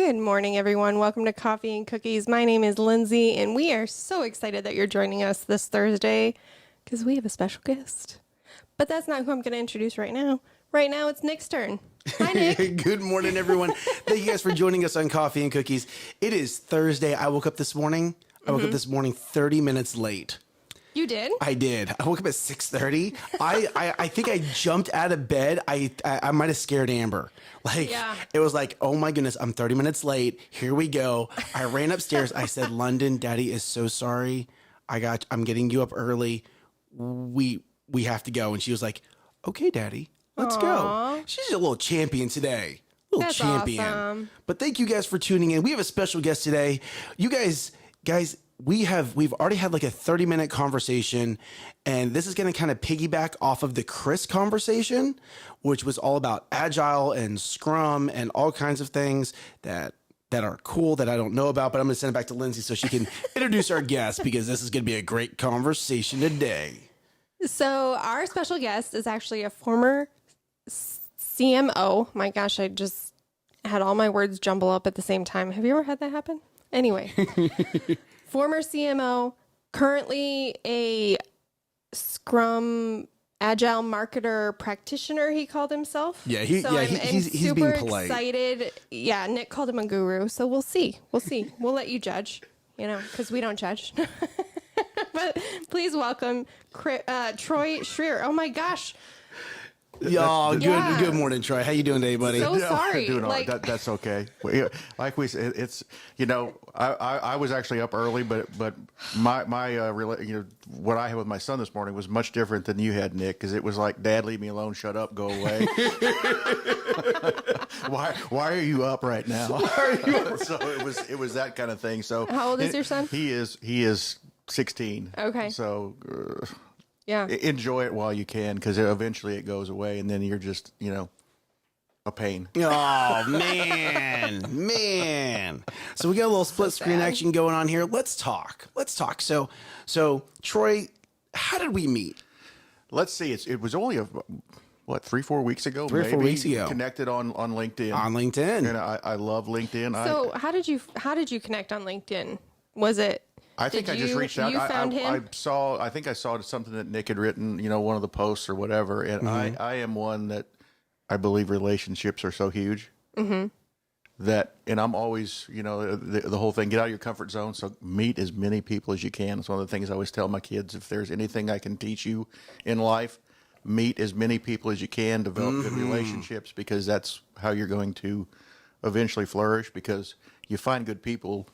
Good morning, everyone. Welcome to Coffee and Cookies. My name is Lindsay, and we are so excited that you're joining us this Thursday because we have a special guest. But that's not who I'm going to introduce right now. Right now, it's Nick's turn. Hi, Nick. Good morning, everyone. Thank you guys for joining us on Coffee and Cookies. It is Thursday. I woke up this morning. 30 minutes late. You did? I did. I woke up at 6:30. I think I jumped out of bed. I might have scared Amber. It was like, oh my goodness, I'm 30 minutes late. Here we go. I ran upstairs. I said, London, Daddy is so sorry. I'm getting you up early. We have to go. And she was like, okay, Daddy, let's go. She's a little champion today. That's Champion. Awesome. But thank you guys for tuning in. We have a special guest today. You guys, we've already had like a 30-minute conversation, and this is going to kind of piggyback off of the Chris conversation, which was all about agile and Scrum and all kinds of things that are cool that I don't know about, but I'm going to send it back to Lindsay so she can introduce our guest, because this is going to be a great conversation today. So our special guest is actually a former CMO. My gosh, I just had all my words jumble up at the same time. Have you ever had that happen? Anyway, former CMO, currently a Scrum Agile marketer practitioner, he called himself. Yeah, he's being polite. Excited. Yeah, Nick called him a guru, so we'll see. We'll let you judge, because we don't judge. But please welcome Troy Scheer. Oh my gosh. Y'all, good morning, Troy. How you doing today, buddy? So sorry. Doing all right. That's okay. Like we said, it's I was actually up early, but my what I had with my son this morning was much different than you had, Nick, because it was like, Dad, leave me alone, shut up, go away. Why are you up right now? So it was that kind of thing. So how old is your son? He is 16. Okay. So. Yeah. Enjoy it while you can, because eventually it goes away, and then you're just, a pain. Oh, man. So we got a little split screen action going on here. Let's talk. So Troy, how did we meet? Let's see. It was only 3-4 weeks ago. 3 or 4 weeks ago. Connected on LinkedIn. On LinkedIn. And I love LinkedIn. So how did you connect on LinkedIn? Was it? I think I just reached out. You found him? I think I saw something that Nick had written, one of the posts or whatever. And I am one that I believe relationships are so huge that, and I'm always, the whole thing, get out of your comfort zone. So meet as many people as you can. It's one of the things I always tell my kids. If there's anything I can teach you in life, meet as many people as you can, develop good relationships, because that's how you're going to eventually flourish, because you find good people,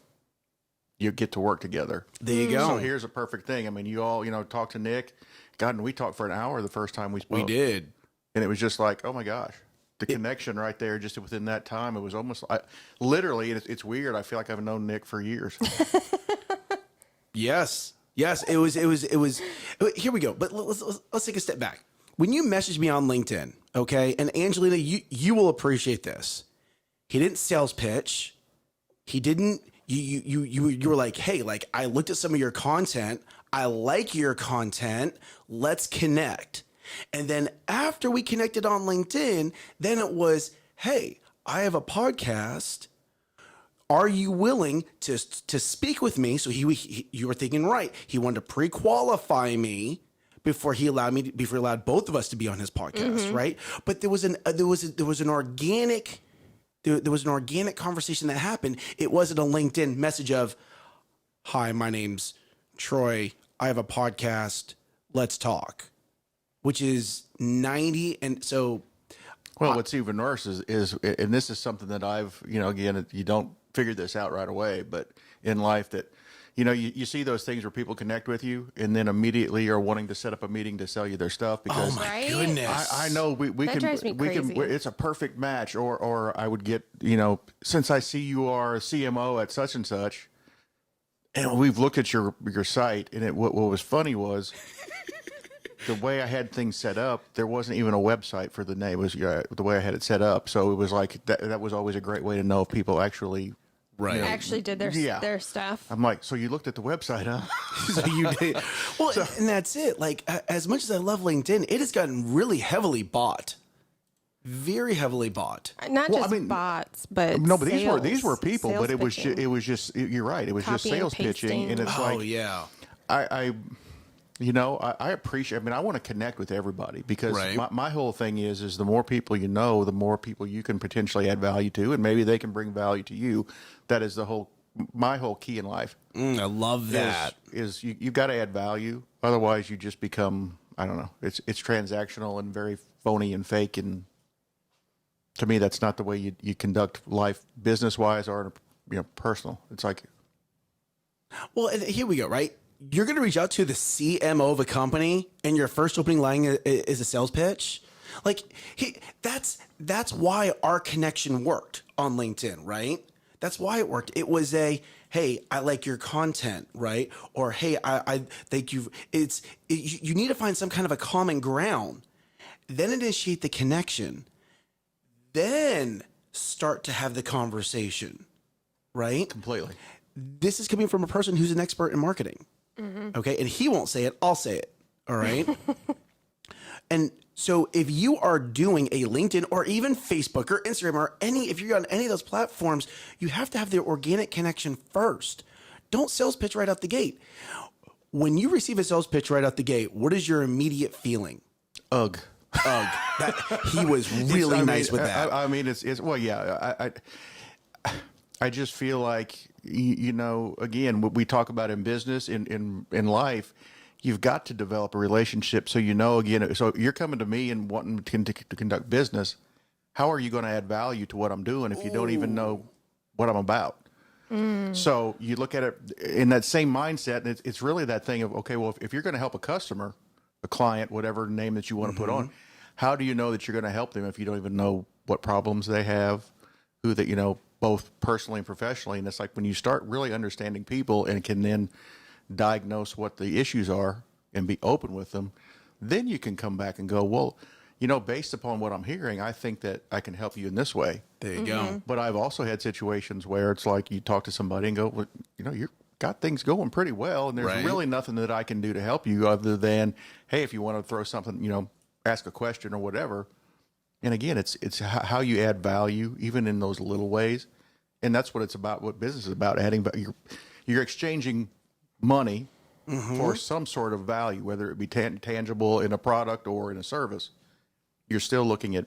you get to work together. There you go. So here's a perfect thing. I mean, you all, talk to Nick. God, and we talked for an hour the first time we spoke. We did. And it was just like, oh my gosh, the connection right there, just within that time, it was almost literally, it's weird. I feel like I've known Nick for years. Yes. It was, here we go. But let's take a step back. When you messaged me on LinkedIn, okay, and Angelina, you will appreciate this. He didn't sales pitch. He didn't, you were like, hey, like, I looked at some of your content. I like your content. Let's connect. And then after we connected on LinkedIn, then it was, hey, I have a podcast. Are you willing to speak with me? So you were thinking right. He wanted to pre-qualify me before he allowed both of us to be on his podcast, right? But there was an organic. There was an organic conversation that happened. It wasn't a LinkedIn message of, hi, my name's Troy. I have a podcast. Let's talk, which is 90. And so. Well, what's even worse is, and this is something that I've, again, you don't figure this out right away, but in life that, you see those things where people connect with you and then immediately are wanting to set up a meeting to sell you their stuff because goodness. I know we can it's a perfect match, or I would get, since I see you are a CMO at such and such, and we've looked at your site, and what was funny was the way I had things set up, there wasn't even a website for the name. It was the way I had it set up. So it was like that was always a great way to know if people actually actually did their stuff. I'm like, so you looked at the website, huh? So you did. Well, and that's it. Like, as much as I love LinkedIn, it has gotten really heavily bought. very heavily bought. Not Well, just I mean, bots, but No, but sales, these were people, sales but it was pitching. just you're right. It was just Copy and sales pitching, pasting. and it's Oh like yeah. I I appreciate. I mean, I want to connect with everybody because Right. my whole thing is the more people you know, the more people you can potentially add value to, and maybe they can bring value to you. That is my whole key in life. I love that. Is you've got to add value, otherwise you just become, I don't know. It's transactional and very phony and fake, and to me, that's not the way you conduct life, business wise or personal. It's like, Well, and here we go, right? You're going to reach out to the CMO of a company, and your first opening line is a sales pitch. Like, that's why our connection worked on LinkedIn, right? That's why it worked. It was hey, I like your content, right? Or hey, I thank you. You need to find some kind of a common ground, then initiate the connection, then start to have the conversation, right? completely. This is coming from a person who's an expert in marketing. Okay. And he won't say it. I'll say it. All right. And so if you are doing a LinkedIn or even Facebook or Instagram or if you're on any of those platforms, you have to have the organic connection first. Don't sales pitch right out the gate. When you receive a sales pitch right out the gate, what is your immediate feeling? Ugh. He was really nice with that. I mean, it's well, yeah. I just feel like again, what we talk about in business, in life, you've got to develop a relationship. So again, so you're coming to me and wanting to conduct business. How are you going to add value to what I'm doing if you don't even know what I'm about? So you look at it in that same mindset, and it's really that thing of, okay, well, if you're going to help a customer, a client, whatever name that you want to put on, how do you know that you're going to help them if you don't even know what problems they have, who that, both personally and professionally? And it's like when you start really understanding people and can then diagnose what the issues are and be open with them, then you can come back and go, well, based upon what I'm hearing, I think that I can help you in this way. There you go. But I've also had situations where it's like you talk to somebody and go, well, you're got things going pretty well, and there's Right. really nothing that I can do to help you other than, hey, if you want to throw something, ask a question or whatever. And again, it's how you add value, even in those little ways. And that's what it's about, what business is about, adding value. You're exchanging money for some sort of value, whether it be tangible in a product or in a service. You're still looking at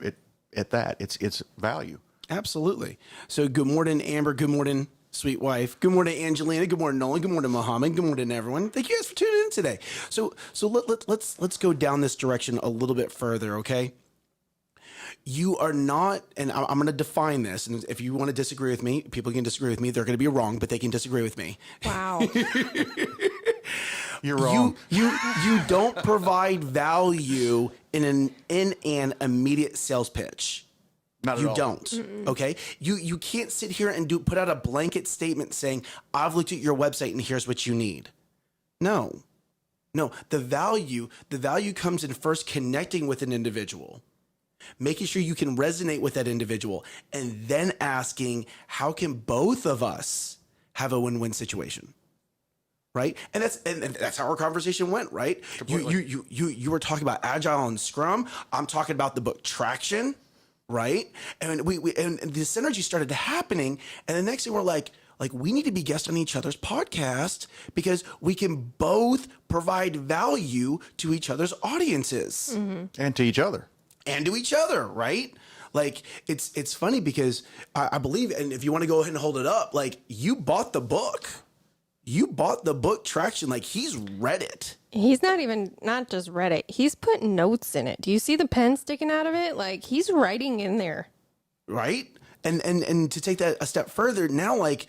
that. It's value. Absolutely. So good morning, Amber. Good morning, sweet wife. Good morning, Angelina. Good morning, Nolan. Good morning, Mohammed. Good morning, everyone. Thank you guys for tuning in today. So let's go down this direction a little bit further, okay? You are not, and I'm going to define this, and if you want to disagree with me, people can disagree with me. They're going to be wrong, but they can disagree with me. Wow. You're wrong. You don't provide value in an immediate sales pitch. Not at You all. don't. Okay. You can't sit here and put out a blanket statement saying, I've looked at your website and here's what you need. No. The value comes in first connecting with an individual, making sure you can resonate with that individual, and then asking, how can both of us have a win-win situation? Right. And that's how our conversation went, right? You were talking about Agile and Scrum. I'm talking about the book Traction. Right. And we and the synergy started happening. And the next thing we're like we need to be guests on each other's podcast because we can both provide value to each other's audiences And to each other. and to each other. Right. Like it's funny because I believe, and if you want to go ahead and hold it up, like you bought the book. You bought the book Traction. Like he's read it. He's not just read it. He's put notes in it. Do you see the pen sticking out of it? Like he's writing in there. Right. And to take that a step further, now like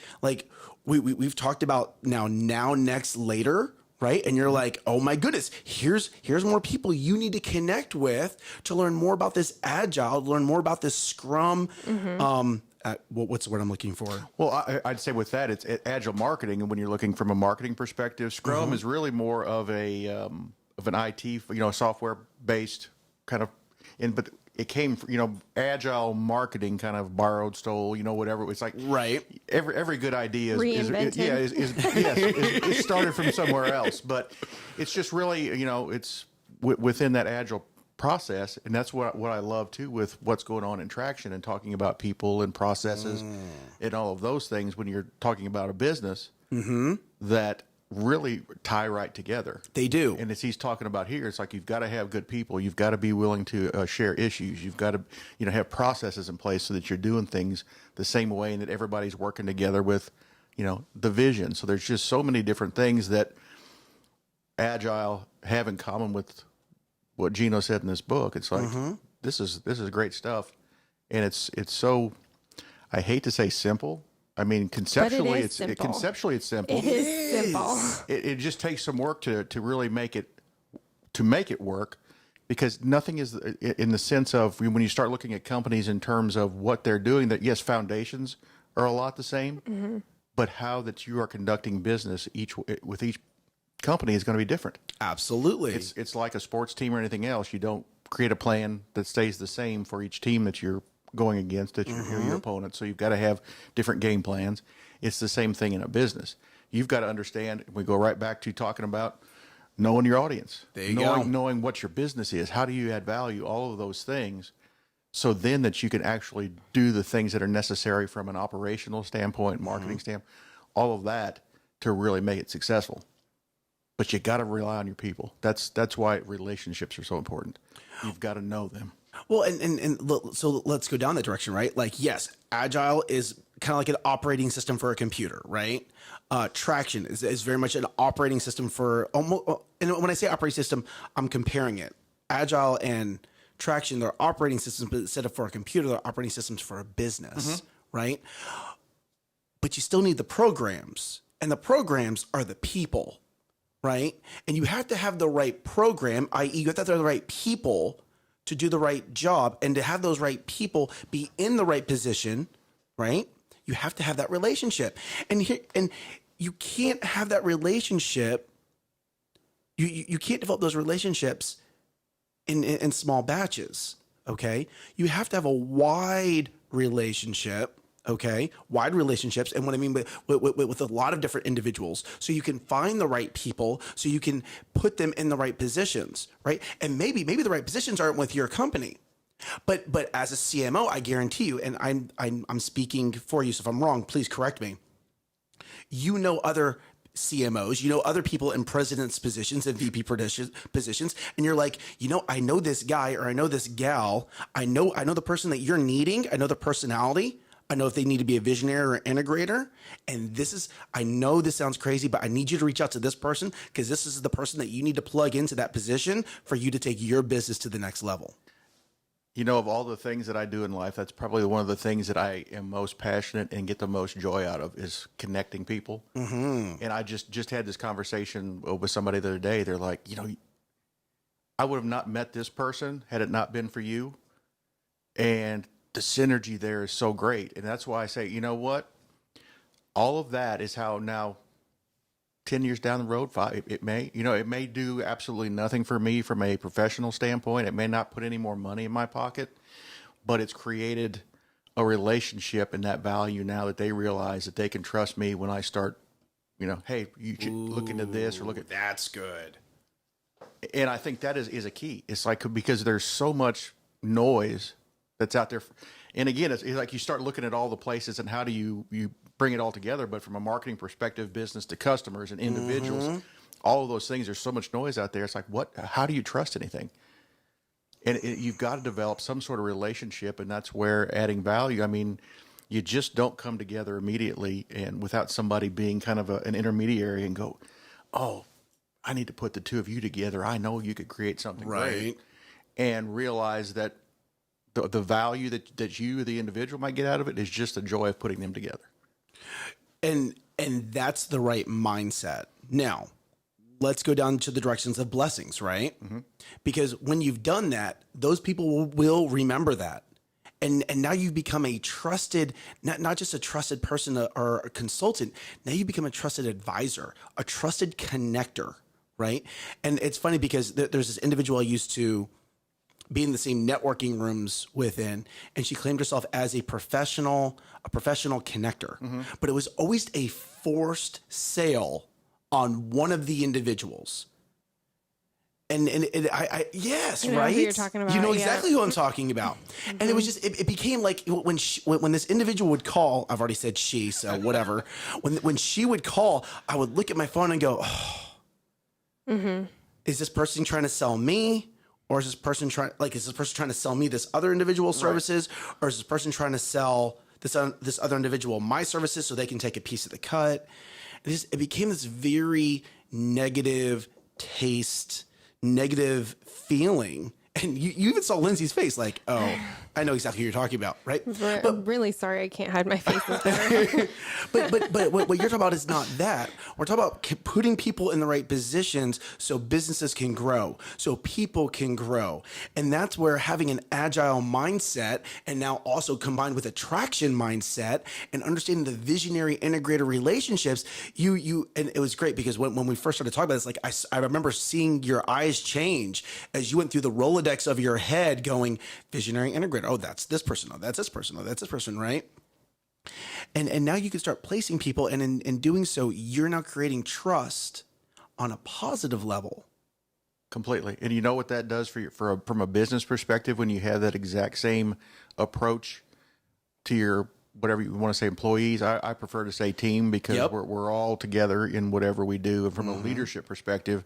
we've talked about now, next, later, right? And you're like, oh my goodness, here's more people you need to connect with to learn more about this Agile, learn more about this Scrum. What's the word I'm looking for? Well, I'd say with that, it's agile marketing, and when you're looking from a marketing perspective, Scrum is really more of an IT, software based kind of. But it came, agile marketing kind of borrowed, stole, whatever. It's like Right. Every good idea Reinvented. is started from somewhere else, but it's just really, it's within that agile process. And that's what I love too with what's going on in Traction and talking about people and processes and all of those things when you're talking about a business that really tie right together. They do. And as he's talking about here, it's like you've got to have good people. You've got to be willing to share issues. You've got to, have processes in place so that you're doing things the same way and that everybody's working together with, the vision. So there's just so many different things that Agile have in common with what Gino said in this book. It's like, this is great stuff. And it's so, I hate to say simple. I mean, conceptually, it's simple. Conceptually, it's simple. It is simple. It just takes some work to really make it work, because nothing is in the sense of when you start looking at companies in terms of what they're doing. That yes, foundations are a lot the same, but how that you are conducting business with each company is going to be different. Absolutely, it's like a sports team or anything else. You don't create a plan that stays the same for each team that you're going against, that your opponent. So you've got to have different game plans. It's the same thing in a business. You've got to understand. We go right back to talking about knowing your audience. There you go. Knowing what your business is. How do you add value? All of those things. So then that you can actually do the things that are necessary from an operational standpoint, marketing standpoint, all of that to really make it successful. But you got to rely on your people. That's why relationships are so important. You've got to know them. Well, so let's go down that direction, right? Like, yes, Agile is kind of like an operating system for a computer, right? Traction is very much an operating system for almost. And when I say operating system, I'm comparing it. Agile and Traction, they're operating systems, but instead of for a computer, they're operating systems for a business, right? But you still need the programs, and the programs are the people, right? And you have to have the right program, i.e., you have to have the right people to do the right job, and to have those right people be in the right position, right? You have to have that relationship, and you can't have that relationship. You can't develop those relationships in small batches. Okay, you have to have a wide relationship. Okay, wide relationships, and what I mean with a lot of different individuals, so you can find the right people, so you can put them in the right positions, right? And maybe the right positions aren't with your company, but as a CMO, I guarantee you, and I'm speaking for you, so if I'm wrong, please correct me. You know other CMOs, you know other people in president's positions and VP positions, and you're like, I know this guy or I know this gal, I know the person that you're needing, I know the personality. I know if they need to be a visionary or integrator. And I know this sounds crazy, but I need you to reach out to this person, because this is the person that you need to plug into that position for you to take your business to the next level. Of all the things that I do in life, that's probably one of the things that I am most passionate and get the most joy out of, is connecting people. And I just had this conversation with somebody the other day. They're like, I would have not met this person had it not been for you. And the synergy there is so great. And that's why I say, you know what? All of that is how now 10 years down the road, it may do absolutely nothing for me from a professional standpoint. It may not put any more money in my pocket, but it's created a relationship and that value now that they realize that they can trust me when I start, hey, you should look into this or look at that. That's good. And I think that is a key. It's like, because there's so much noise that's out there. And again, it's like you start looking at all the places and how do you bring it all together. But from a marketing perspective, business to customers and individuals, all of those things, there's so much noise out there. It's like, how do you trust anything? And you've got to develop some sort of relationship, and that's where adding value. I mean, you just don't come together immediately and without somebody being kind of an intermediary and go, oh, I need to put the two of you together. I know you could create something great, and realize that the value that you, the individual, might get out of it is just the joy of putting them together. And that's the right mindset. Now, let's go down to the directions of blessings, right? Because when you've done that, those people will remember that. And now you've become a trusted, not just a trusted person or a consultant, now you become a trusted advisor, a trusted connector, right? And it's funny because there's this individual I used to be in the same networking rooms within, and she claimed herself as a professional connector. But it was always a forced sale on one of the individuals. yes, You know right. who you're talking about, You know yeah. exactly who I'm talking about. And it was just, it became like when this individual would call, I've already said she, so whatever. When she would call, I would look at my phone and go, is this person trying to sell me? Or is this person trying to sell me this other individual services? Right. Or is this person trying to sell this other individual my services so they can take a piece of the cut? It became this very negative taste, negative feeling. And you even saw Lindsay's face like, oh, I know exactly who you're talking about, right? I'm really sorry I can't hide my face better. but what you're talking about is not that. We're talking about putting people in the right positions so businesses can grow, so people can grow. And that's where having an agile mindset, and now also combined with a traction mindset and understanding the visionary integrator relationships, and it was great because when we first started talking about this, like I remember seeing your eyes change as you went through the Rolodex of your head going, visionary integrator. Oh, that's this person. Oh, that's this person. Oh, that's this person, right? And now you can start placing people, and in doing so, you're now creating trust on a positive level. Completely. And you know what that does from a business perspective when you have that exact same approach to your, whatever you want to say, employees. I prefer to say team because we're all together in whatever we do. And from a leadership perspective,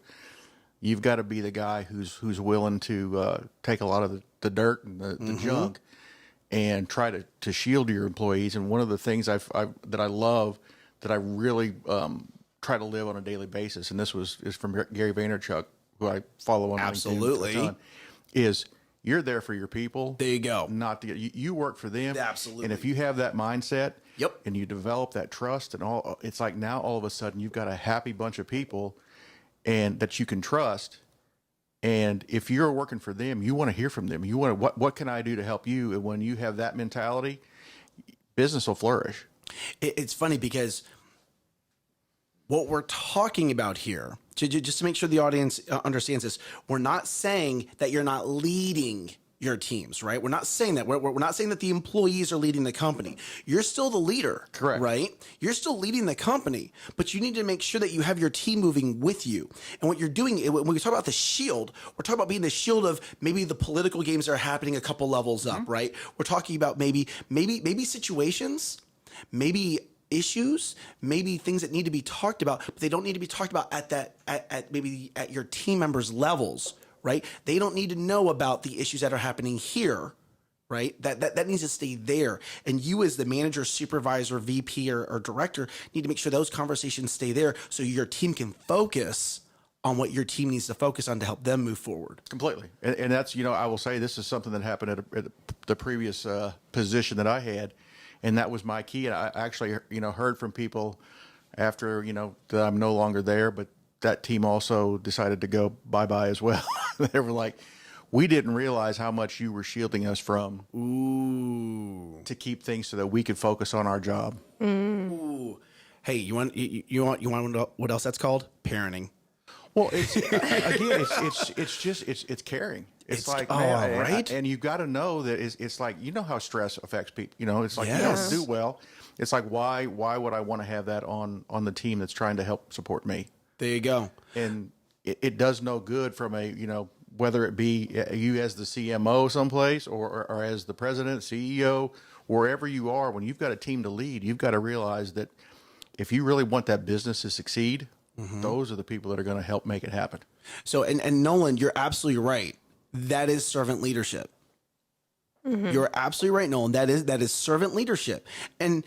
you've got to be the guy who's willing to take a lot of the dirt and the junk and try to shield your employees. And one of the things that I love, that I really try to live on a daily basis, and this is from Gary Vaynerchuk, who I follow on Absolutely. LinkedIn a ton, is you're there for your people. There you go. Not you work for them. Absolutely. And if you have that mindset, Yep. and you develop that trust and all, it's like now all of a sudden you've got a happy bunch of people and that you can trust. And if you're working for them, you want to hear from them. You want to, what can I do to help you? And when you have that mentality, business will flourish. It's funny because what we're talking about here, just to make sure the audience understands this, we're not saying that you're not leading your teams, right? We're not saying that. We're not saying that the employees are leading the company. You're still the leader, correct? Right? You're still leading the company, but you need to make sure that you have your team moving with you. And what you're doing, when we talk about the shield, we're talking about being the shield of maybe the political games that are happening a couple levels up, right? We're talking about maybe situations, maybe issues, maybe things that need to be talked about, but they don't need to be talked about at your team members' levels. Right? They don't need to know about the issues that are happening here, right? That needs to stay there. And you as the manager, supervisor, VP, or director need to make sure those conversations stay there so your team can focus on what your team needs to focus on to help them move forward. Completely. And that's, I will say this is something that happened at the previous position that I had, and that was my key. And I actually, heard from people after, that I'm no longer there, but that team also decided to go bye-bye as well. They were like, we didn't realize how much you were shielding us from to keep things so that we could focus on our job. Ooh. Hey, you want what else that's called? Parenting. Well, it's again, it's caring. It's like, man, right? And you've got to know that it's like, how stress affects people. It's like, Yes. you don't do well. It's like, why would I want to have that on the team that's trying to help support me? There you go. And it does no good from whether it be you as the CMO someplace or as the president, CEO, wherever you are, when you've got a team to lead, you've got to realize that if you really want that business to succeed, those are the people that are going to help make it happen. So, and Nolan, you're absolutely right. That is servant leadership. You're absolutely right, Nolan. That is servant leadership. And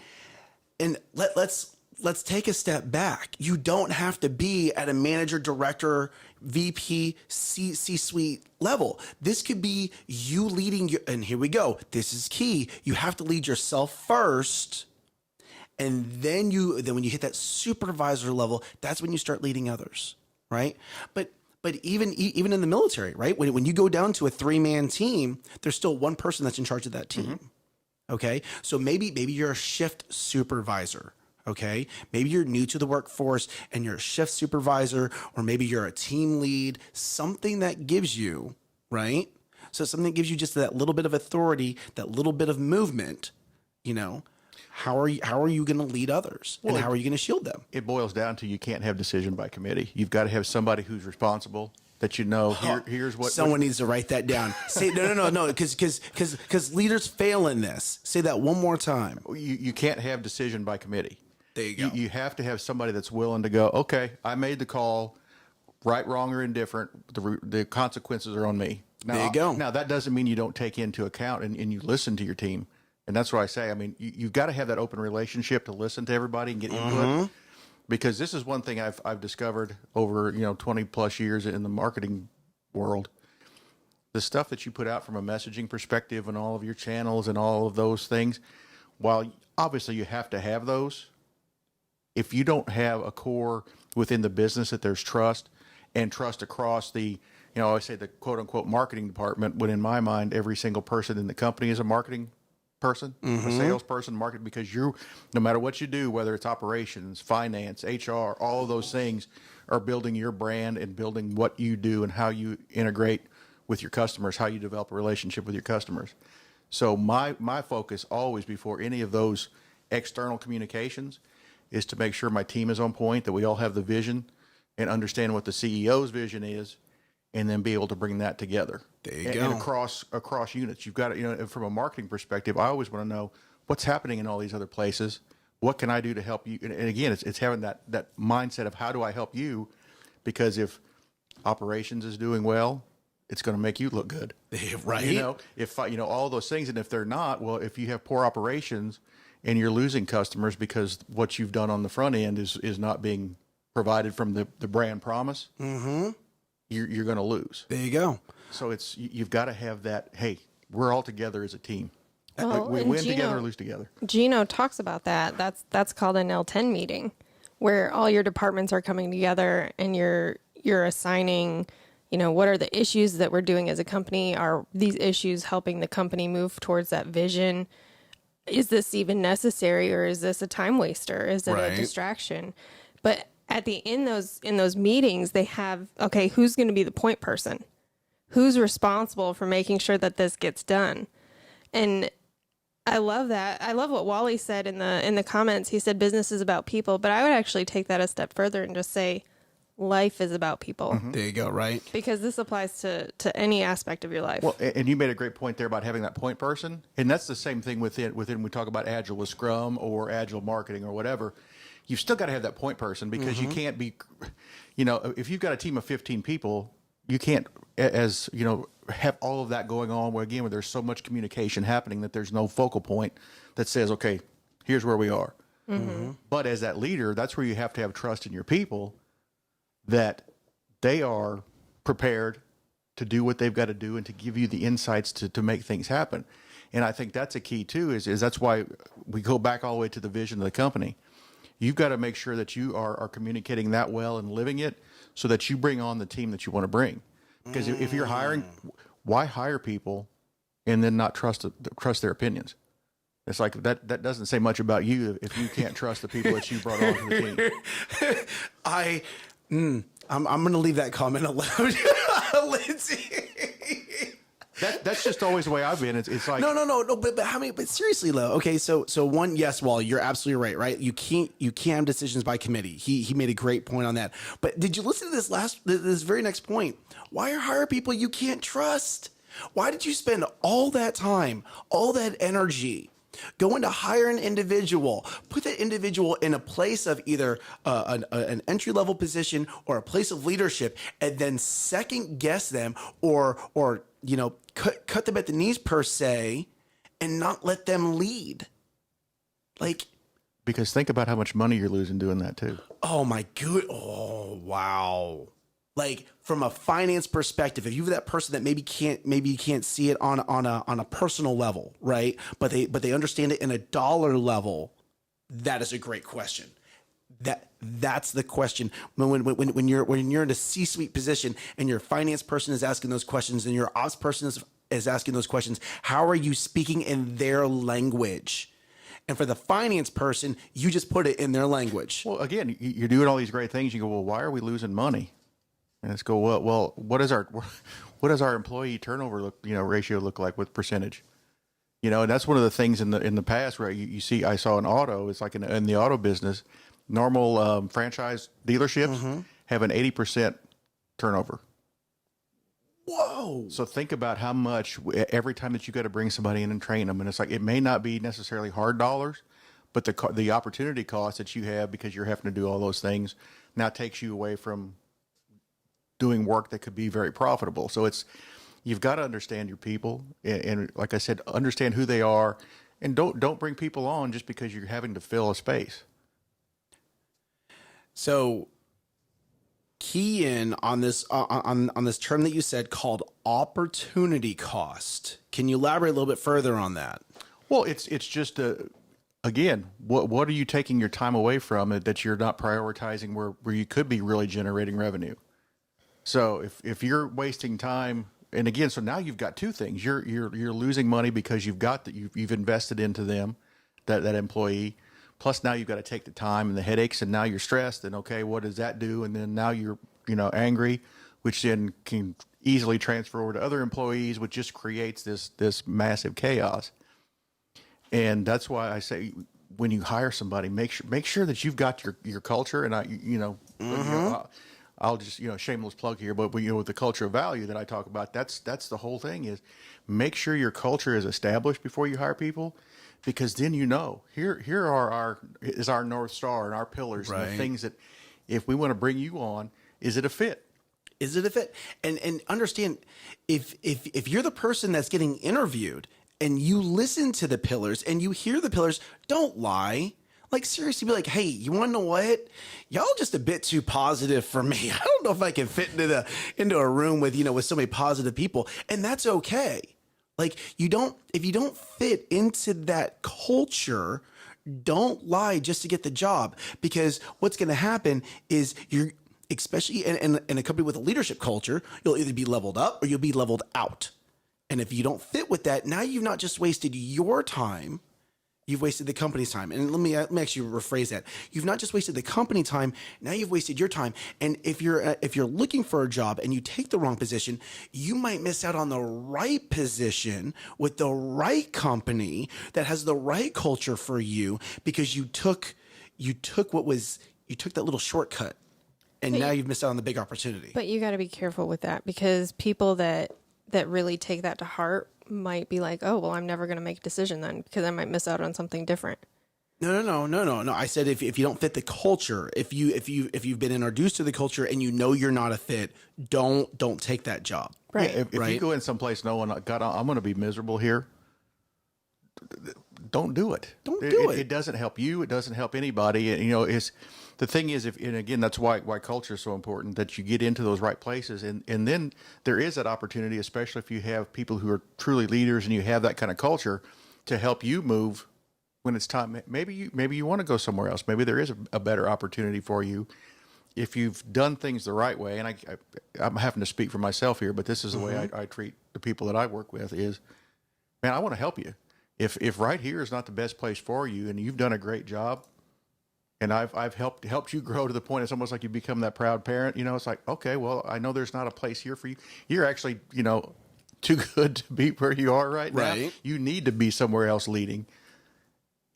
let's take a step back. You don't have to be at a manager, director, VP, C-suite level. This could be you leading and here we go. This is key. You have to lead yourself first. And then when you hit that supervisor level, that's when you start leading others, right? But even in the military, right? When you go down to a 3-man team, there's still one person that's in charge of that team. Okay? So maybe you're a shift supervisor. Okay, maybe you're new to the workforce and you're a shift supervisor, or maybe you're a team lead, something that gives you, right? So something that gives you just that little bit of authority, that little bit of movement, how are you going to lead others, and how are you going to shield them? It boils down to you can't have decision by committee. You've got to have somebody who's responsible that here's what Someone needs to write that down. Say no, because leaders fail in this. Say that one more time. you can't have decision by committee. There you go. You have to have somebody that's willing to go, okay, I made the call, right, wrong, or indifferent. The consequences are on me. Now, there you go. Now, that doesn't mean you don't take into account and you listen to your team. And that's what I say. I mean, you've got to have that open relationship to listen to everybody and get input. Because this is one thing I've discovered over 20 plus years in the marketing world. The stuff that you put out from a messaging perspective and all of your channels and all of those things, while obviously you have to have those, if you don't have a core within the business that there's trust and trust across the, I say the quote unquote marketing department, when in my mind every single person in the company is a marketing person, a salesperson, market, because no matter what you do, whether it's operations, finance, HR, all of those things are building your brand and building what you do and how you integrate with your customers, how you develop a relationship with your customers. So my focus always before any of those external communications is to make sure my team is on point, that we all have the vision and understand what the CEO's vision is, and then be able to bring that together. There you go. And across units. You've got to, from a marketing perspective, I always want to know what's happening in all these other places. What can I do to help you? And again, it's having that mindset of how do I help you? Because if operations is doing well, it's going to make you look good. Right. If all those things, and if they're not, well, if you have poor operations and you're losing customers because what you've done on the front end is not being provided from the brand promise, you're going to lose. There you go. So you've got to have that, hey, we're all together as a team. Well, we win together or lose together. Gino talks about that. That's called an L10 meeting, where all your departments are coming together and you're assigning, what are the issues that we're doing as a company? Are these issues helping the company move towards that vision? Is this even necessary, or is this a time waster? Is it a distraction? But in those meetings, they have, okay, who's going to be the point person? Who's responsible for making sure that this gets done? And I love that. I love what Wally said in the comments. He said business is about people, but I would actually take that a step further and just say life is about people. There you go, right? Because this applies to any aspect of your life. Well, and you made a great point there about having that point person. And that's the same thing within we talk about Agile with Scrum or Agile marketing or whatever. You've still got to have that point person, because you can't be, if you've got a team of 15 people, you can't, have all of that going on where there's so much communication happening that there's no focal point that says, okay, here's where we are. But as that leader, that's where you have to have trust in your people that they are prepared to do what they've got to do and to give you the insights to make things happen. And I think that's a key too, is that's why we go back all the way to the vision of the company. You've got to make sure that you are communicating that well and living it so that you bring on the team that you want to bring. Because if you're hiring, why hire people and then not trust their opinions? It's like that doesn't say much about you if you can't trust the people that you brought onto the team. I'm going to leave that comment alone, Lindsay. That's just always the way I've been. It's like no. But how many? But seriously, though. Okay, so one, yes, Wally, you're absolutely right. Right, you can't have decisions by committee. He made a great point on that. But did you listen to this very next point? Why hire people you can't trust? Why did you spend all that time, all that energy, going to hire an individual, put that individual in a place of either an entry-level position or a place of leadership, and then second guess them or cut them at the knees per se, and not let them lead? Because think about how much money you're losing doing that too. Oh my good. Oh wow. From a finance perspective, if you have that person that maybe you can't see it on a personal level, right? But they understand it in a dollar level. That is a great question. That's the question. When you're in a C-suite position and your finance person is asking those questions and your ops person is asking those questions, how are you speaking in their language? And for the finance person, you just put it in their language. Well, again, you're doing all these great things. You go, well, why are we losing money? And let's go, well, what does our employee turnover ratio look like with percentage? And that's one of the things in the past where you see. I saw an auto. It's like in the auto business, normal franchise dealerships have an 80% turnover. Whoa. So think about how much every time that you got to bring somebody in and train them, and it's like it may not be necessarily hard dollars, but the opportunity cost that you have because you're having to do all those things now takes you away from doing work that could be very profitable. So you've got to understand your people, and like I said, understand who they are, and don't bring people on just because you're having to fill a space. So key in on this on this term that you said called opportunity cost. Can you elaborate a little bit further on that? Well, it's just again, what are you taking your time away from that you're not prioritizing where you could be really generating revenue? So if you're wasting time, and again, so now you've got two things. You're losing money because you've invested into them, that employee. Plus now you've got to take the time and the headaches, and now you're stressed, and okay, what does that do? And then now you're, angry, which then can easily transfer over to other employees, which just creates this massive chaos. And that's why I say when you hire somebody, make sure that you've got your culture. And I'll just, shameless plug here, but with the culture of value that I talk about, that's the whole thing is make sure your culture is established before you hire people. Because then here are our North Star and our pillars, right, and the things that if we want to bring you on, is it a fit? Is it a fit? And understand if you're the person that's getting interviewed and you listen to the pillars and you hear the pillars, don't lie. Like seriously, be like, hey, you want to know what? Y'all just a bit too positive for me. I don't know if I can fit into a room with with so many positive people, and that's okay. Like if you don't fit into that culture, don't lie just to get the job, because what's going to happen is especially in a company with a leadership culture, you'll either be leveled up or you'll be leveled out. And if you don't fit with that, now you've not just wasted your time, you've wasted the company's time. And let me actually rephrase that. You've not just wasted the company time, now you've wasted your time. And if you're looking for a job and you take the wrong position, you might miss out on the right position with the right company that has the right culture for you, because you took that little shortcut, and now you've missed out on the big opportunity. But you got to be careful with that, because people that really take that to heart might be like, oh, well, I'm never going to make a decision then because I might miss out on something different. No. I said if you don't fit the culture, if you've been introduced to the culture and you're not a fit, don't take that job. Right. Yeah, if you go in someplace knowing, God, I'm going to be miserable here, don't do it. Don't do it. It doesn't help you. It doesn't help anybody. And, the thing is, and again, that's why culture is so important, that you get into those right places. And then there is that opportunity, especially if you have people who are truly leaders and you have that kind of culture, to help you move when it's time. Maybe you want to go somewhere else. Maybe there is a better opportunity for you if you've done things the right way. And I'm having to speak for myself here, but this is the way I treat the people that I work with is, man, I want to help you. If right here is not the best place for you and you've done a great job, and I've helped you grow to the point it's almost like you become that proud parent, it's like, okay, well, I know there's not a place here for you. You're actually, too good to be where you are right now. Right. You need to be somewhere else leading.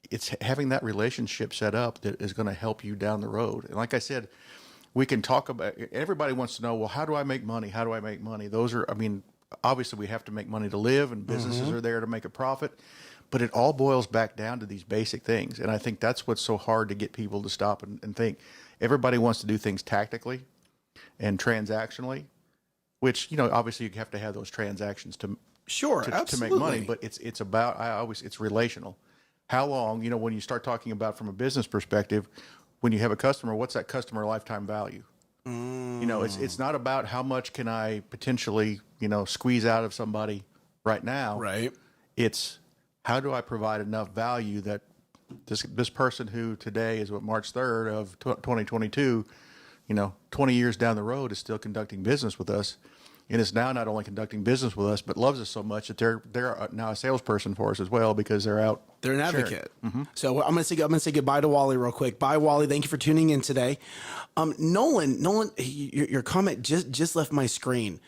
It's having that relationship set up that is going to help you down the road. And like I said, we can talk about, everybody wants to know, well, how do I make money? How do I make money? Obviously we have to make money to live, and businesses are there to make a profit. But it all boils back down to these basic things. And I think that's what's so hard to get people to stop and think. Everybody wants to do things tactically and transactionally, which, obviously you have to have those transactions to make money. But it's about, it's relational. How long, when you start talking about from a business perspective, when you have a customer, what's that customer lifetime value? It's not about how much can I potentially, squeeze out of somebody right now. Right. It's, how do I provide enough value that this person who today is March 3rd of 2022, 20 years down the road is still conducting business with us, and is now not only conducting business with us, but loves us so much that they're now a salesperson for us as well, because they're out. They're an advocate. So I'm going to say goodbye to Wally real quick. Bye, Wally. Thank you for tuning in today. Nolan, your comment just left my screen,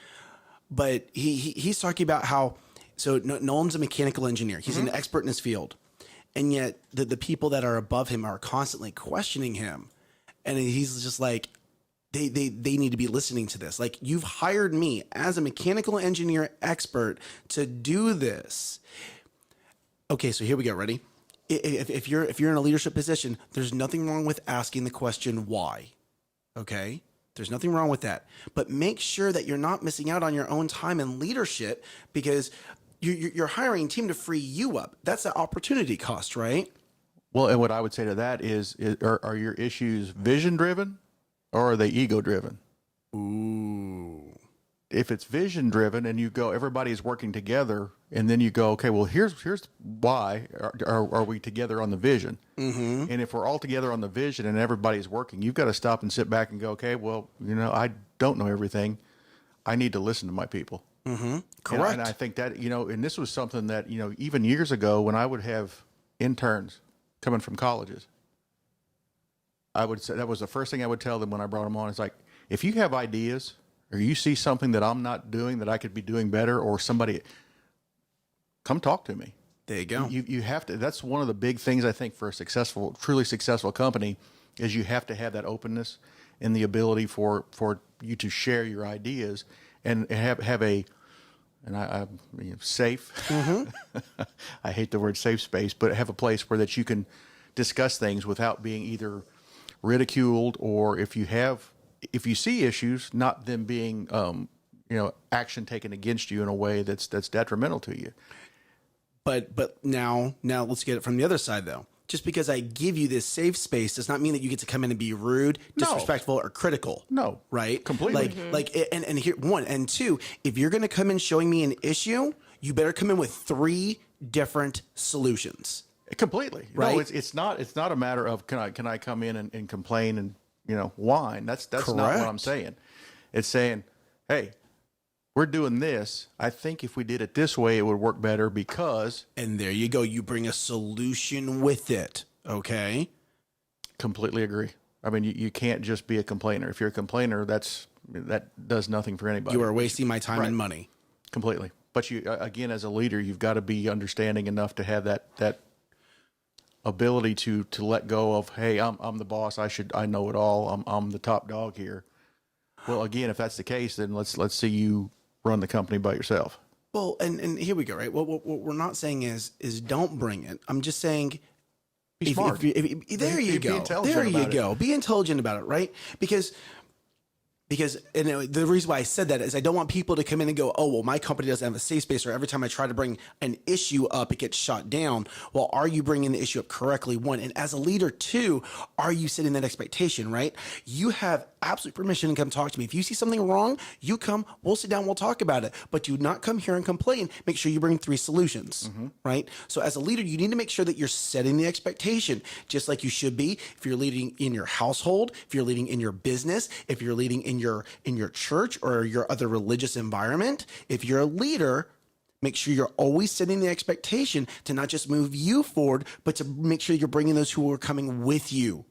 but he's talking about how. So Nolan's a mechanical engineer. He's an expert in his field. And yet the people that are above him are constantly questioning him. And he's just like, they need to be listening to this. Like, you've hired me as a mechanical engineer expert to do this. Okay, so here we go. Ready? If you're in a leadership position, there's nothing wrong with asking the question why. Okay? There's nothing wrong with that. But make sure that you're not missing out on your own time and leadership, because you're hiring a team to free you up. That's the opportunity cost, right? Well, and what I would say to that is are your issues vision driven or are they ego driven? Ooh. If it's vision driven and you go, everybody's working together, and then you go, okay, well, here's why are we together on the vision? Mm-hmm. And if we're all together on the vision and everybody's working, you've got to stop and sit back and go, okay, well, I don't know everything. I need to listen to my people. Mm-hmm. Correct. And I think that, and this was something that, even years ago when I would have interns coming from colleges, I would say that was the first thing I would tell them when I brought them on. It's like, if you have ideas or you see something that I'm not doing that I could be doing better, or somebody, come talk to me. There you go. You have to. That's one of the big things I think for a truly successful company, is you have to have that openness and the ability for you to share your ideas and have a, and I safe. Mm-hmm. I hate the word safe space, but have a place where that you can discuss things without being either ridiculed, or if you see issues, not them being action taken against you in a way that's detrimental to you. But now let's get it from the other side, though. Just because I give you this safe space does not mean that you get to come in and be rude, disrespectful, or critical. No, right? Completely. And here, one and two. If you're going to come in showing me an issue, you better come in with 3 different solutions. Completely. Right? No, it's not a matter of can I come in and complain and whine. That's not what I'm saying. It's saying, hey, we're doing this. I think if we did it this way, it would work better because. And there you go. You bring a solution with it. Okay. Completely agree. I mean, you can't just be a complainer. If you're a complainer, that does nothing for anybody. You are wasting my time and money. Completely. But you, again, as a leader, you've got to be understanding enough to have that ability to let go of, hey, I'm the boss. I know it all. I'm the top dog here. Well, again, if that's the case, then let's see you run the company by yourself. Well, and here we go, right? What we're not saying is don't bring it. I'm just saying, be smart. There you go. Be intelligent about it, right? Because the reason why I said that is I don't want people to come in and go, oh, well, my company doesn't have a safe space, or every time I try to bring an issue up, it gets shot down. Well, are you bringing the issue up correctly? One, and as a leader, two, are you setting that expectation, right? You have absolute permission to come talk to me. If you see something wrong, you come, we'll sit down, we'll talk about it, but do not come here and complain. Make sure you bring 3 solutions, right? So as a leader, you need to make sure that you're setting the expectation, just like you should be if you're leading in your household, if you're leading in your business, if you're leading in your church or your other religious environment. If you're a leader, make sure you're always setting the expectation to not just move you forward, but to make sure you're bringing those who are coming with you.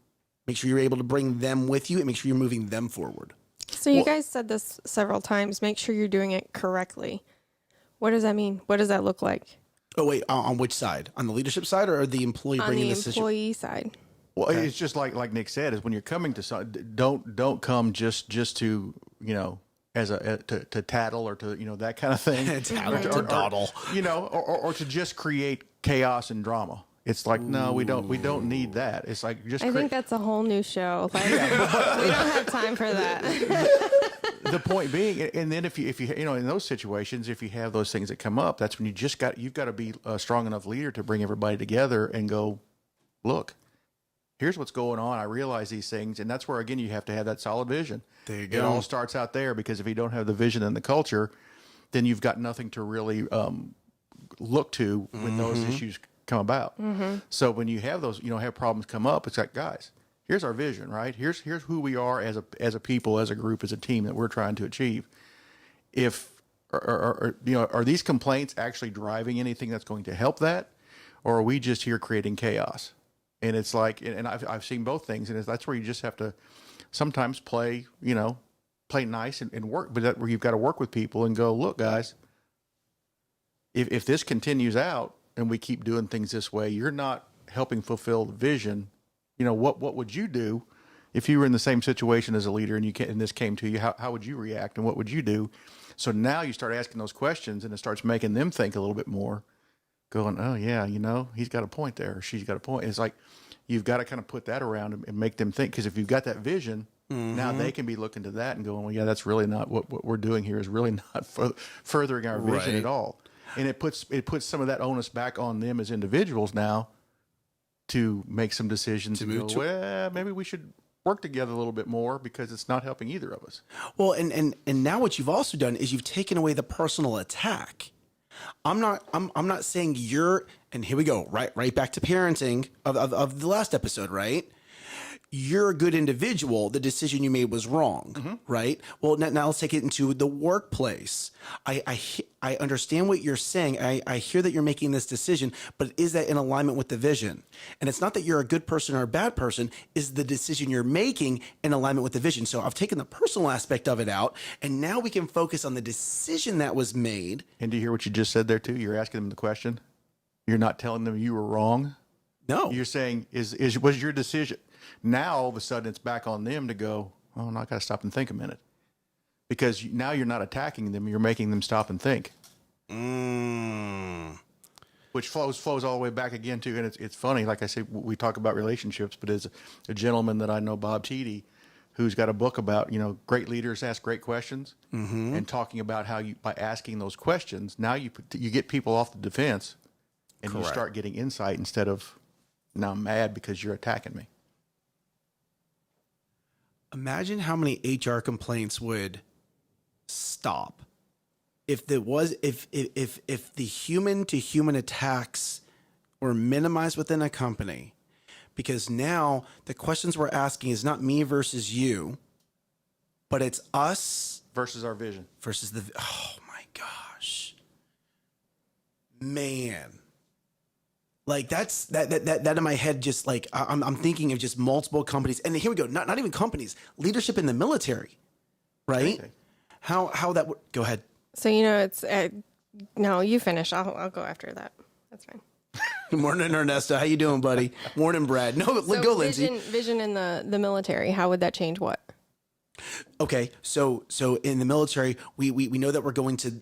Make sure you're able to bring them with you and make sure you're moving them forward. So you guys said this several times. Make sure you're doing it correctly. What does that mean? What does that look like? Oh, wait, on which side? On the leedership side or the employee bringing this situation? On the employee side. Well, it's just like Nick said, is when you're coming to don't come just to as to tattle or to that kind of thing, tattle or dawdle, or to just create chaos and drama. It's like, no, we don't need that. It's like just. I think that's a whole new show. Like, we don't have time for that. The point being, and then if you in those situations, if you have those things that come up, that's when you've got to be a strong enough leader to bring everybody together and go, look, here's what's going on. I realize these things, and that's where again you have to have that solid vision. There you go. It all starts out there, because if you don't have the vision and the culture, then you've got nothing to really look to when those issues come about. So when you have those, have problems come up, it's like, guys, here's our vision, right? Here's who we are as a people, as a group, as a team that we're trying to achieve. Are these complaints actually driving anything that's going to help that, or are we just here creating chaos? And it's like, and I've seen both things, and that's where you just have to sometimes play nice and work, but that where you've got to work with people and go, look, guys, if this continues out and we keep doing things this way, you're not helping fulfill the vision. What would you do if you were in the same situation as a leader and this came to you, how would you react and what would you do? So now you start asking those questions and it starts making them think a little bit more, going, oh yeah, he's got a point there, or she's got a point. And it's like, you've got to kind of put that around and make them think. Because if you've got that vision, now they can be looking to that and going, well, yeah, that's really not what we're doing here is really not furthering our vision at all. And it puts some of that onus back on them as individuals now to make some decisions and go, well, maybe we should work together a little bit more because it's not helping either of us. Well, and now what you've also done is you've taken away the personal attack. I'm not saying you're, and here we go, right back to parenting of the last episode, right? You're a good individual. The decision you made was wrong, right? Well, now let's take it into the workplace. I understand what you're saying. I hear that you're making this decision, but is that in alignment with the vision? And it's not that you're a good person or a bad person. Is the decision you're making in alignment with the vision? So I've taken the personal aspect of it out, and now we can focus on the decision that was made. And do you hear what you just said there too? You're asking them the question. You're not telling them you were wrong. No, you're saying was your decision. Now all of a sudden it's back on them to go, oh, no, I got to stop and think a minute. Because now you're not attacking them, you're making them stop and think. Which flows all the way back again to, and it's funny, like I said, we talk about relationships, but there's a gentleman that I know, Bob Teedy, who's got a book about, great leaders ask great questions, and talking about how by asking those questions, now you get people off the defense, and you start getting insight instead of, now I'm mad because you're attacking me. Imagine how many HR complaints would stop if the human to human attacks were minimized within a company, because now the questions we're asking is not me versus you, but it's us versus our vision versus oh my gosh, man. Like that in my head, just like I'm thinking of just multiple companies, and here we go. Not even companies, leadership in the military, right? Okay. How that would go ahead. So it's no, you finish. I'll go after that. That's fine. Good morning, Ernesto. How you doing, buddy? Morning, Brad. No, go, Lindsay. Vision in the military. How would that change what? Okay, so in the military, we know that we're going to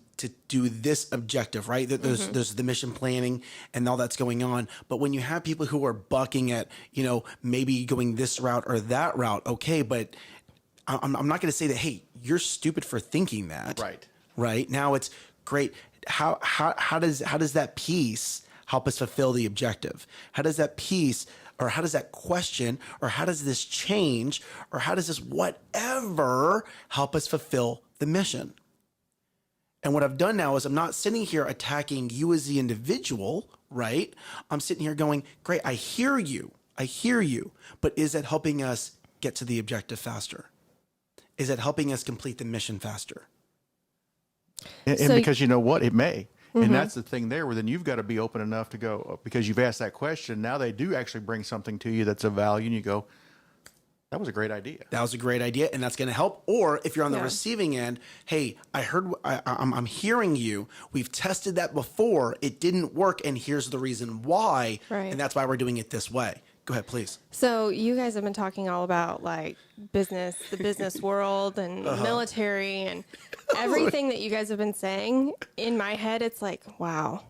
do this objective, right? There's the mission planning and all that's going on. But when you have people who are bucking at, maybe going this route or that route, okay, but I'm not going to say that, hey, you're stupid for thinking that. Right. Now it's great. How does that piece help us fulfill the objective? How does that piece, or how does that question, or how does this change, or how does this whatever help us fulfill the mission? And what I've done now is I'm not sitting here attacking you as the individual, right? I'm sitting here going, great, I hear you, but is that helping us get to the objective faster? Is it helping us complete the mission faster? And because you know what, it may. And that's the thing there, where then you've got to be open enough to go, because you've asked that question. Now they do actually bring something to you that's of value, and you go, that was a great idea. That was a great idea, and that's going to help. Or if you're on the receiving end, hey, I'm hearing you. We've tested that before. It didn't work, and here's the reason why. Right. And that's why we're doing it this way. Go ahead, please. So you guys have been talking all about like the business world and military and everything that you guys have been saying. In my head, it's like, wow,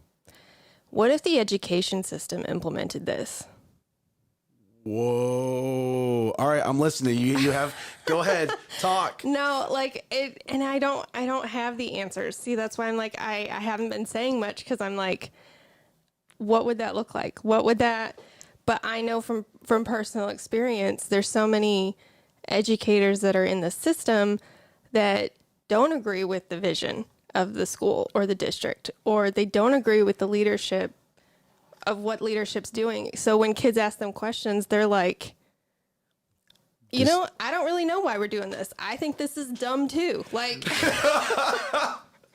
what if the education system implemented this? Whoa. All right, I'm listening. You have, go ahead, talk. No, like it, and I don't have the answers. See, that's why I'm like, I haven't been saying much, because I'm like, what would that look like? What would that... But I know from personal experience, there's so many educators that are in the system that don't agree with the vision of the school or the district, or they don't agree with the leadership of what leadership's doing. So when kids ask them questions, they're like, I don't really know why we're doing this. I think this is dumb too. Like...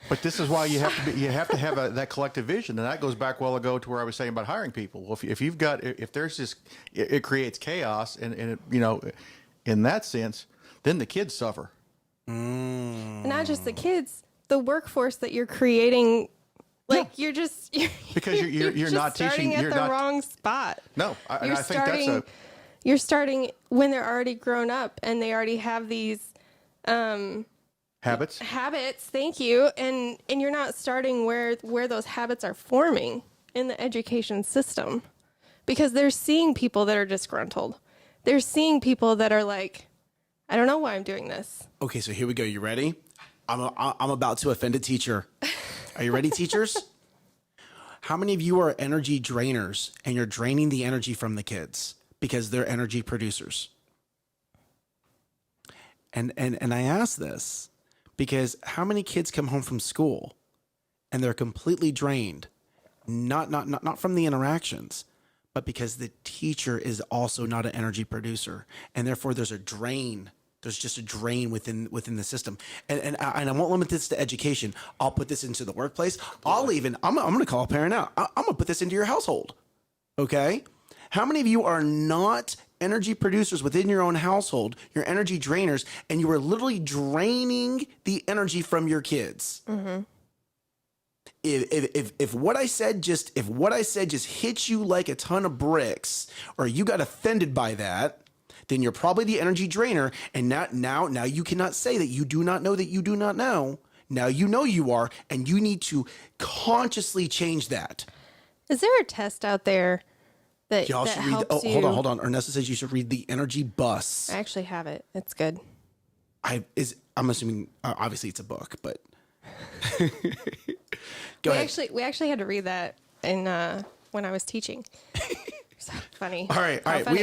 But this is why you have to have that collective vision, and that goes back well ago to where I was saying about hiring people. Well, if there's this, it creates chaos, and in that sense, then the kids suffer. Not just the kids, the workforce that you're creating. Like you're because you're just not starting teaching at the wrong spot. No, I think that's You're starting when they're already grown up and they already have these Habits. Thank you. And you're not starting where those habits are forming in the education system, because they're seeing people that are disgruntled. They're seeing people that are like, I don't know why I'm doing this. Okay, so here we go. You ready? I'm about to offend a teacher. Are you ready, teachers? How many of you are energy drainers and you're draining the energy from the kids because they're energy producers? And I ask this because how many kids come home from school and they're completely drained, not from the interactions, but because the teacher is also not an energy producer, and therefore there's a drain. There's just a drain within the system, and I won't limit this to education. I'll put this into the workplace. I'm going to call a parent out. I'm going to put this into your household. Okay, how many of you are not energy producers within your own household? You're energy drainers, and you are literally draining the energy from your kids. Mm-hmm. If what I said just hits you like a ton of bricks, or you got offended by that, then you're probably the energy drainer. And now you cannot say that you do not know that you do not know. Now you know you are, and you need to consciously change that. Is there a test out there that Y'all should read. helps you? Hold on. Ernesto says you should read the Energy Bus. I actually have it. It's good. I'm assuming obviously it's a book, but go ahead. We actually had to read that in when I was teaching. So funny. All right. Funny,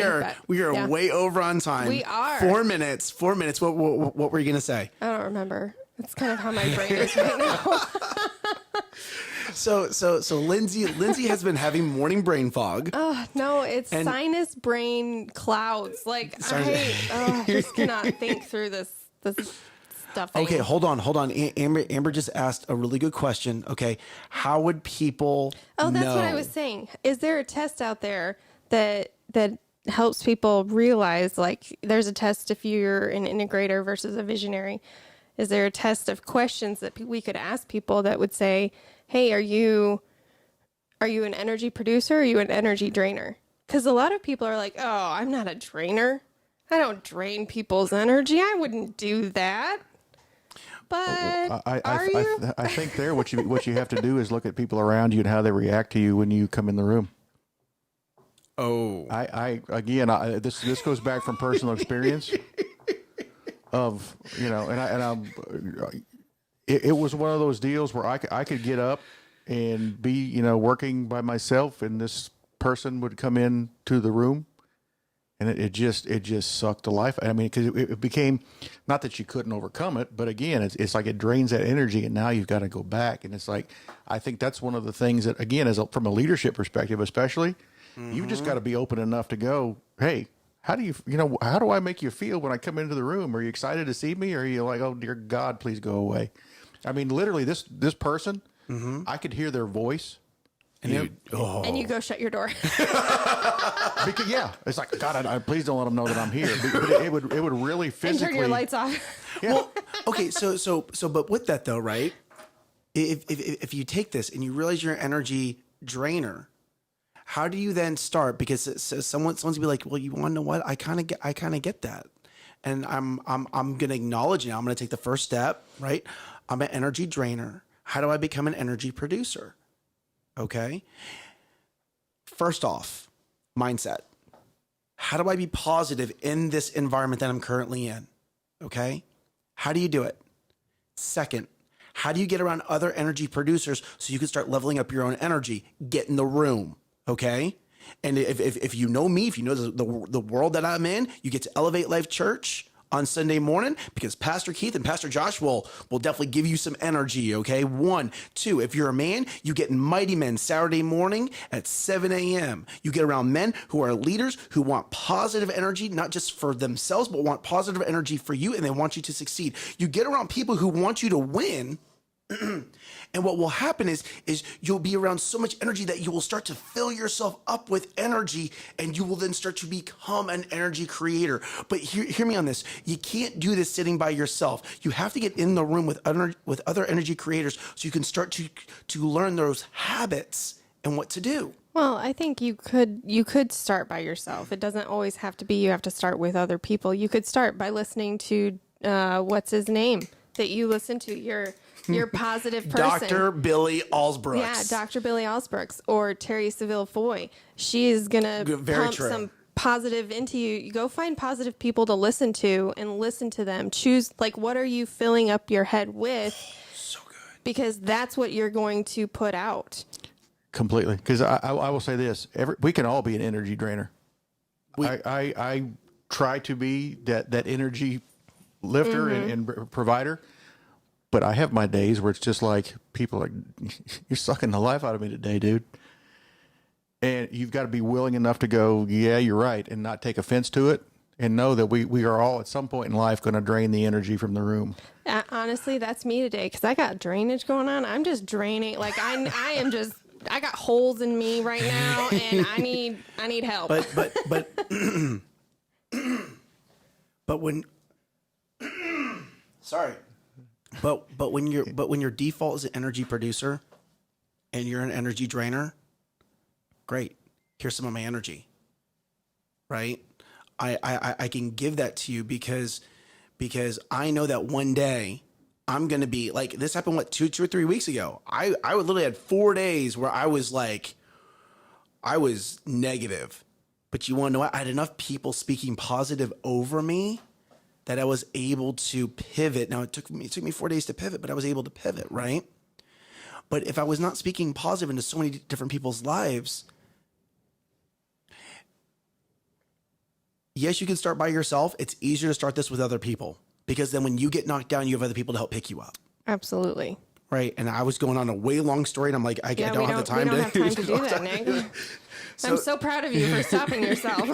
we are yeah. way over on time. We are. 4 minutes. What were you gonna say? I don't remember. That's kind of how my brain is right now. So Lindsay has been having morning brain fog. Oh no, it's sinus brain clouds. Like I just cannot think through this stuff. Okay, hold on. Amber just asked a really good question. Okay, how would people that's know? what I was saying. Is there a test out there that helps people realize, like, there's a test if you're an integrator versus a visionary? Is there a test of questions that we could ask people that would say, hey, are you an energy producer or are you an energy drainer? Because a lot of people are like, oh, I'm not a drainer. I don't drain people's energy. I wouldn't do that. But I think there what you have to do is look at people around you and how they react to you when you come in the room. Oh, This goes back from personal experience of, it was one of those deals where I could get up and be, working by myself, and this person would come in to the room, and it just sucked the life. I mean, because it became, not that you couldn't overcome it, but again, it's like it drains that energy, and now you've got to go back. And it's like, I think that's one of the things that, again, from a leadership perspective, especially, you've just got to be open enough to go, hey, how do I make you feel when I come into the room? Are you excited to see me? Or are you like, oh dear God, please go away? I mean, literally, this person, I could hear their voice. And you go shut your door. Because it's like, God, please don't let them know that I'm here. But it would really physically and turn your lights off. Yeah. Well, okay, so but with that though, right? If you take this and you realize you're an energy drainer, how do you then start? Because someone's gonna be like, well, you want to know what? I kind of get that, and I'm gonna acknowledge it. I'm gonna take the first step, right? I'm an energy drainer. How do I become an energy producer? Okay. First off, mindset. How do I be positive in this environment that I'm currently in? Okay. How do you do it? Second, how do you get around other energy producers so you can start leveling up your own energy? Get in the room. Okay. And if you know me, if you know the world that I'm in, you get to Elevate Life Church on Sunday morning, because Pastor Keith and Pastor Josh will definitely give you some energy, okay? 1, 2, if you're a man, you get in Mighty Men Saturday morning at 7 a.m. You get around men who are leaders, who want positive energy, not just for themselves, but want positive energy for you, and they want you to succeed. You get around people who want you to win, and what will happen is you'll be around so much energy that you will start to fill yourself up with energy, and you will then start to become an energy creator. But hear me on this. You can't do this sitting by yourself. You have to get in the room with other energy creators so you can start to learn those habits and what to do. Well, I think you could start by yourself. It doesn't always have to be you have to start with other people. You could start by listening to what's his name that you listen to. Your positive person. Dr. Billy Allsbrooks. Yeah, Dr. Billy Allsbrooks or Terry Seville Foy. She is going to pump some positive into you. You go find positive people to listen to and listen to them. Choose, like, what are you filling up your head with? So good. Because that's what you're going to put out. Completely. Because I will say this, we can all be an energy drainer. I try to be that energy lifter and provider. But I have my days where it's just like, people are like, you're sucking the life out of me today, dude. And you've got to be willing enough to go, yeah, you're right, and not take offense to it, and know that we are all at some point in life going to drain the energy from the room. Honestly, that's me today because I got drainage going on. I'm just draining. Like I got holes in me right now, and I need help. But when sorry. But when your default is an energy producer and you're an energy drainer, great. Here's some of my energy. Right? I can give that to you because I know that one day I'm gonna be like, this happened 2 or 3 weeks ago. I literally had 4 days where I was negative. But you wanna know what? I had enough people speaking positive over me that I was able to pivot. Now, it took me 4 days to pivot, but I was able to pivot, right? But if I was not speaking positive into so many different people's lives, yes, you can start by yourself. It's easier to start this with other people because then when you get knocked down, you have other people to help pick you up. Absolutely. Right. And I was going on a way long story, and I'm like, I don't have the time to do that, Nick. I'm so proud of you for stopping yourself.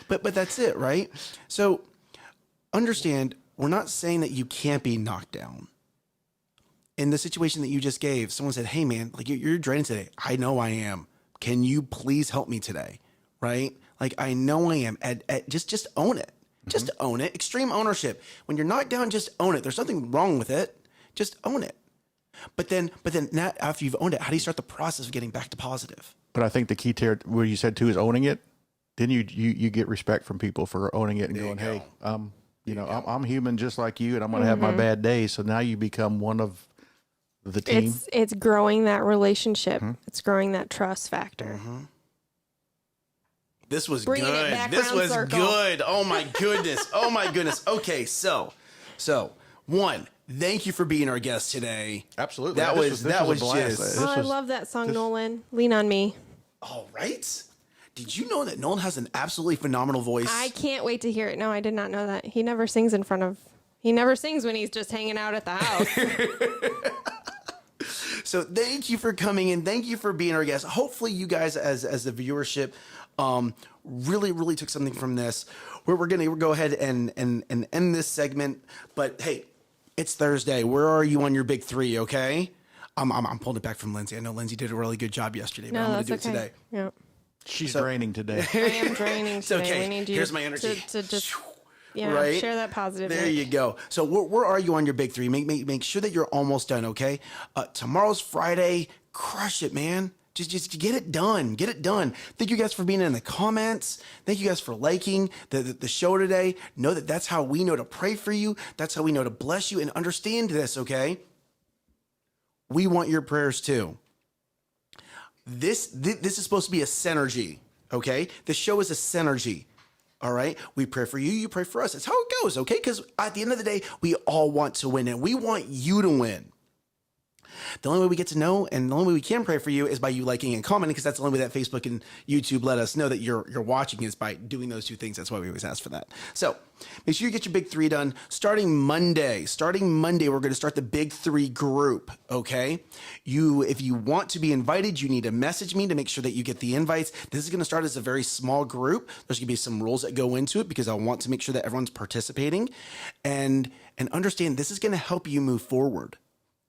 But that's it, right? So understand, we're not saying that you can't be knocked down. In the situation that you just gave, someone said, hey, man, like you're draining today. I know I am. Can you please help me today? Right? Like, I know I am. Just own it. Just own it. Extreme ownership. When you're knocked down, just own it. There's nothing wrong with it. Just own it. But then now, after you've owned it, how do you start the process of getting back to positive? But I think the key to what you said too is owning it. Then you get respect from people for owning it and going, hey, I'm human just like you, and I'm going to have my bad days. So now you become one of the team. It's growing that relationship. It's growing that trust factor. This was good. This was good. Oh my goodness. Oh my goodness. Okay, so one, thank you for being our guest today. Absolutely. That was just. I love that song, Nolan. Lean on Me. All right. Did you know that Nolan has an absolutely phenomenal voice? I can't wait to hear it. No, I did not know that. He never sings he never sings when he's just hanging out at the house. So thank you for coming in. Thank you for being our guest. Hopefully you guys as the viewership really took something from this. We're going to go ahead and end this segment. But hey, it's Thursday. Where are you on your big three, okay? I'm pulling it back from Lindsay. I know Lindsay did a really good job yesterday, but I'm going to do it today. Yeah. She's draining today. I am draining today. Okay. We need you Here's my energy. to just right? share that positive. There you go. So where are you on your big three? Make sure that you're almost done, okay? Tomorrow's Friday. Crush it, man. Just get it done. Get it done. Thank you guys for being in the comments. Thank you guys for liking the show today. Know that that's how we know to pray for you. That's how we know to bless you, and understand this, okay? We want your prayers too. This is supposed to be a synergy, okay? The show is a synergy, all right? We pray for you, you pray for us. That's how it goes, okay? Because at the end of the day, we all want to win, and we want you to win. The only way we get to know, and the only way we can pray for you, is by you liking and commenting, because that's the only way that Facebook and YouTube let us know that you're watching, is by doing those two things. That's why we always ask for that. So make sure you get your big three done. Starting Monday, we're going to start the big three group, okay? If you want to be invited, you need to message me to make sure that you get the invites. This is going to start as a very small group. There's going to be some rules that go into it, because I want to make sure that everyone's participating, and understand this is going to help you move forward.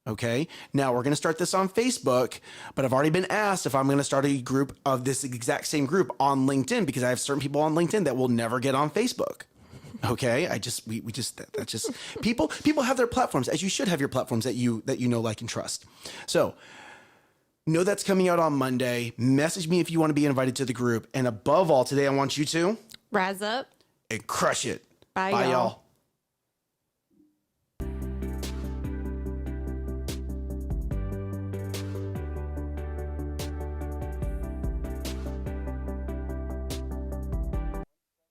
Okay. Now we're going to start this on Facebook, but I've already been asked if I'm going to start a group of this exact same group on LinkedIn, because I have certain people on LinkedIn that will never get on Facebook. Okay. That's just people have their platforms, as you should have your platforms that you know, like, and trust. So Know that's coming out on Monday. Message me if you want to be invited to the group. And above all, today I want you to Rise up and crush it. Bye, Bye y'all. y'all.